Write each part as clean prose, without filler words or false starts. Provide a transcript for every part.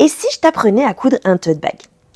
Et si je t'apprenais à coudre un tote bag?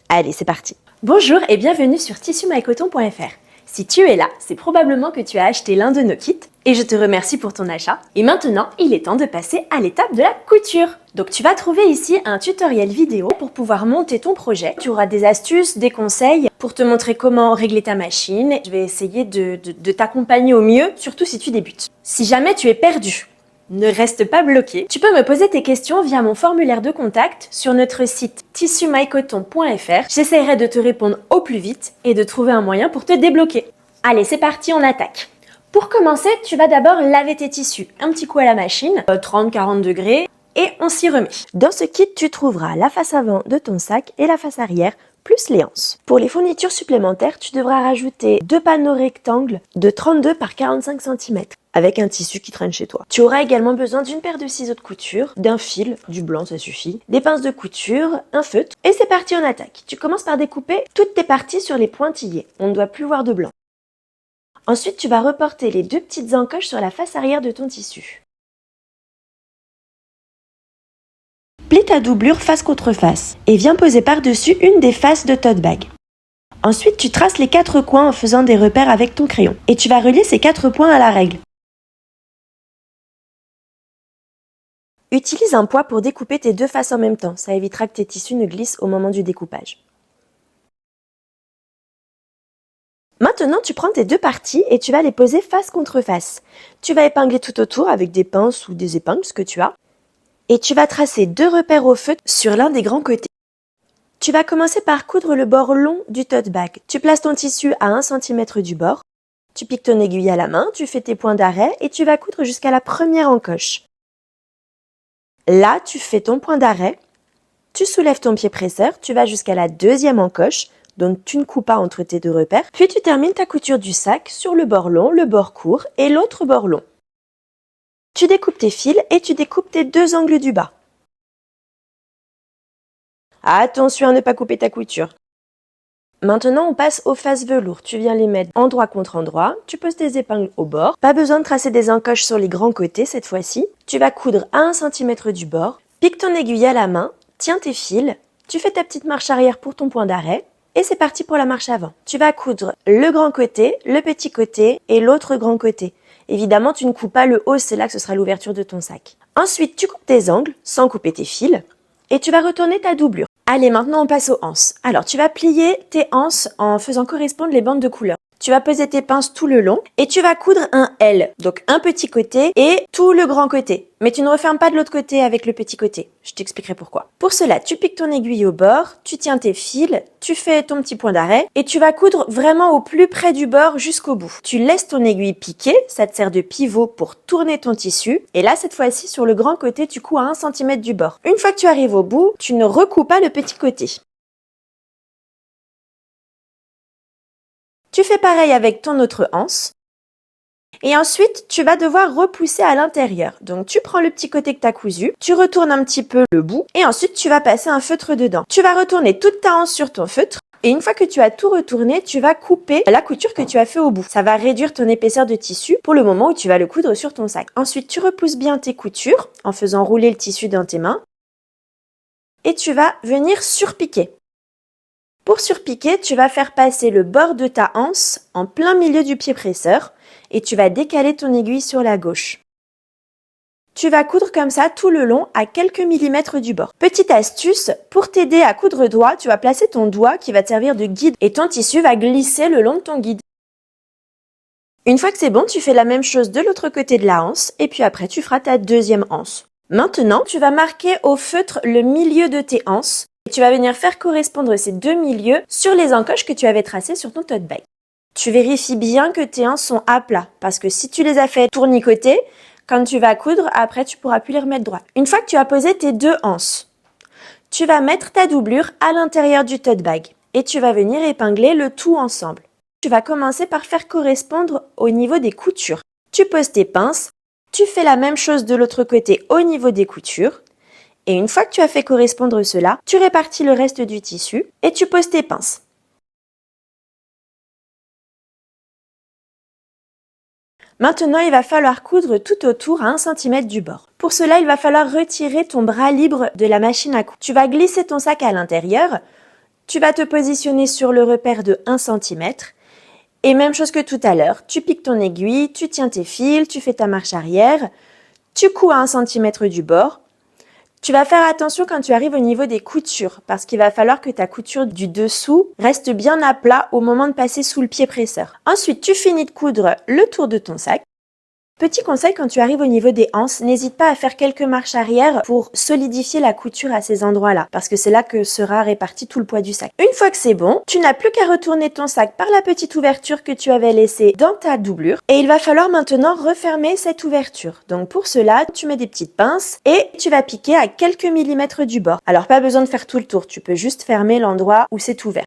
Allez, c'est parti. Bonjour et bienvenue sur tissumycoton.fr. Si tu es là, c'est probablement que tu as acheté l'un de nos kits et je te remercie pour ton achat. Et maintenant, il est temps de passer à l'étape de la couture. Donc tu vas trouver ici un tutoriel vidéo pour pouvoir monter ton projet. Tu auras des astuces, des conseils pour te montrer comment régler ta machine. Je vais essayer de t'accompagner au mieux, surtout si tu débutes. Si jamais tu es perdu, ne reste pas bloqué. Tu peux me poser tes questions via mon formulaire de contact sur notre site tissumycoton.fr. J'essaierai de te répondre au plus vite et de trouver un moyen pour te débloquer. Allez, c'est parti, on attaque. Pour commencer, tu vas d'abord laver tes tissus. Un petit coup à la machine, 30-40 degrés, et on s'y remet. Dans ce kit, tu trouveras la face avant de ton sac et la face arrière, plus les anses. Pour les fournitures supplémentaires, tu devras rajouter 2 panneaux rectangles de 32 par 45 cm avec un tissu qui traîne chez toi. Tu auras également besoin d'une paire de ciseaux de couture, d'un fil, du blanc ça suffit, des pinces de couture, un feutre, et c'est parti, on attaque. Tu commences par découper toutes tes parties sur les pointillés. On ne doit plus voir de blanc. Ensuite, tu vas reporter les 2 petites encoches sur la face arrière de ton tissu. Plie ta doublure face contre face et viens poser par-dessus une des faces de tote bag. Ensuite, tu traces les 4 coins en faisant des repères avec ton crayon et tu vas relier ces 4 points à la règle. Utilise un poids pour découper tes 2 faces en même temps, ça évitera que tes tissus ne glissent au moment du découpage. Maintenant, tu prends tes 2 parties et tu vas les poser face contre face. Tu vas épingler tout autour avec des pinces ou des épingles, ce que tu as. Et tu vas tracer 2 repères au feutre sur l'un des grands côtés. Tu vas commencer par coudre le bord long du tote bag. Tu places ton tissu à 1 cm du bord. Tu piques ton aiguille à la main, tu fais tes points d'arrêt et tu vas coudre jusqu'à la première encoche. Là, tu fais ton point d'arrêt. Tu soulèves ton pied presseur, tu vas jusqu'à la deuxième encoche, donc tu ne coupes pas entre tes 2 repères. Puis tu termines ta couture du sac sur le bord long, le bord court et l'autre bord long. Tu découpes tes fils et tu découpes tes 2 angles du bas. Attention à ne pas couper ta couture. Maintenant, on passe aux faces velours. Tu viens les mettre endroit contre endroit. Tu poses tes épingles au bord. Pas besoin de tracer des encoches sur les grands côtés cette fois-ci. Tu vas coudre à 1 cm du bord. Pique ton aiguille à la main. Tiens tes fils. Tu fais ta petite marche arrière pour ton point d'arrêt. Et c'est parti pour la marche avant. Tu vas coudre le grand côté, le petit côté et l'autre grand côté. Évidemment, tu ne coupes pas le haut, c'est là que ce sera l'ouverture de ton sac. Ensuite, tu coupes tes angles sans couper tes fils. Et tu vas retourner ta doublure. Allez, maintenant on passe aux anses. Alors, tu vas plier tes anses en faisant correspondre les bandes de couleur. Tu vas poser tes pinces tout le long et tu vas coudre un L, donc un petit côté et tout le grand côté. Mais tu ne refermes pas de l'autre côté avec le petit côté. Je t'expliquerai pourquoi. Pour cela, tu piques ton aiguille au bord, tu tiens tes fils, tu fais ton petit point d'arrêt et tu vas coudre vraiment au plus près du bord jusqu'au bout. Tu laisses ton aiguille piquer, ça te sert de pivot pour tourner ton tissu. Et là, cette fois-ci, sur le grand côté, tu couds à 1 cm du bord. Une fois que tu arrives au bout, tu ne recoupes pas le petit côté. Tu fais pareil avec ton autre anse. Et ensuite, tu vas devoir repousser à l'intérieur. Donc, tu prends le petit côté que tu as cousu, tu retournes un petit peu le bout et ensuite, tu vas passer un feutre dedans. Tu vas retourner toute ta anse sur ton feutre et une fois que tu as tout retourné, tu vas couper la couture que tu as fait au bout. Ça va réduire ton épaisseur de tissu pour le moment où tu vas le coudre sur ton sac. Ensuite, tu repousses bien tes coutures en faisant rouler le tissu dans tes mains et tu vas venir surpiquer. Pour surpiquer, tu vas faire passer le bord de ta anse en plein milieu du pied presseur et tu vas décaler ton aiguille sur la gauche. Tu vas coudre comme ça tout le long à quelques millimètres du bord. Petite astuce, pour t'aider à coudre droit, tu vas placer ton doigt qui va te servir de guide et ton tissu va glisser le long de ton guide. Une fois que c'est bon, tu fais la même chose de l'autre côté de la anse et puis après tu feras ta deuxième anse. Maintenant, tu vas marquer au feutre le milieu de tes anses. Et tu vas venir faire correspondre ces 2 milieux sur les encoches que tu avais tracées sur ton tote bag. Tu vérifies bien que tes anses sont à plat, parce que si tu les as fait tournicoter, quand tu vas coudre, après tu pourras plus les remettre droites. Une fois que tu as posé tes 2 anses, tu vas mettre ta doublure à l'intérieur du tote bag et tu vas venir épingler le tout ensemble. Tu vas commencer par faire correspondre au niveau des coutures. Tu poses tes pinces, tu fais la même chose de l'autre côté au niveau des coutures. Et une fois que tu as fait correspondre cela, tu répartis le reste du tissu et tu poses tes pinces. Maintenant, il va falloir coudre tout autour à 1 cm du bord. Pour cela, il va falloir retirer ton bras libre de la machine à coudre. Tu vas glisser ton sac à l'intérieur. Tu vas te positionner sur le repère de 1 cm. Et même chose que tout à l'heure, tu piques ton aiguille, tu tiens tes fils, tu fais ta marche arrière. Tu couds à 1 cm du bord. Tu vas faire attention quand tu arrives au niveau des coutures parce qu'il va falloir que ta couture du dessous reste bien à plat au moment de passer sous le pied presseur. Ensuite, tu finis de coudre le tour de ton sac. Petit conseil, quand tu arrives au niveau des anses, n'hésite pas à faire quelques marches arrière pour solidifier la couture à ces endroits-là, parce que c'est là que sera réparti tout le poids du sac. Une fois que c'est bon, tu n'as plus qu'à retourner ton sac par la petite ouverture que tu avais laissée dans ta doublure, et il va falloir maintenant refermer cette ouverture. Donc pour cela, tu mets des petites pinces et tu vas piquer à quelques millimètres du bord. Alors pas besoin de faire tout le tour, tu peux juste fermer l'endroit où c'est ouvert.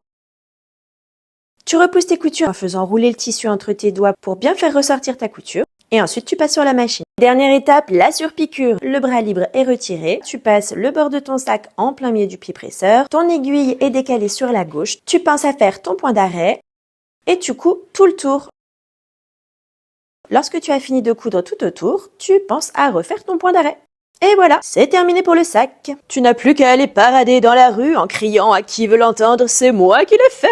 Tu repousses tes coutures en faisant rouler le tissu entre tes doigts pour bien faire ressortir ta couture. Et ensuite, tu passes sur la machine. Dernière étape, la surpiqûre. Le bras libre est retiré. Tu passes le bord de ton sac en plein milieu du pied presseur. Ton aiguille est décalée sur la gauche. Tu penses à faire ton point d'arrêt et tu couds tout le tour. Lorsque tu as fini de coudre tout autour, tu penses à refaire ton point d'arrêt. Et voilà, c'est terminé pour le sac. Tu n'as plus qu'à aller parader dans la rue en criant à qui veut l'entendre, c'est moi qui l'ai fait.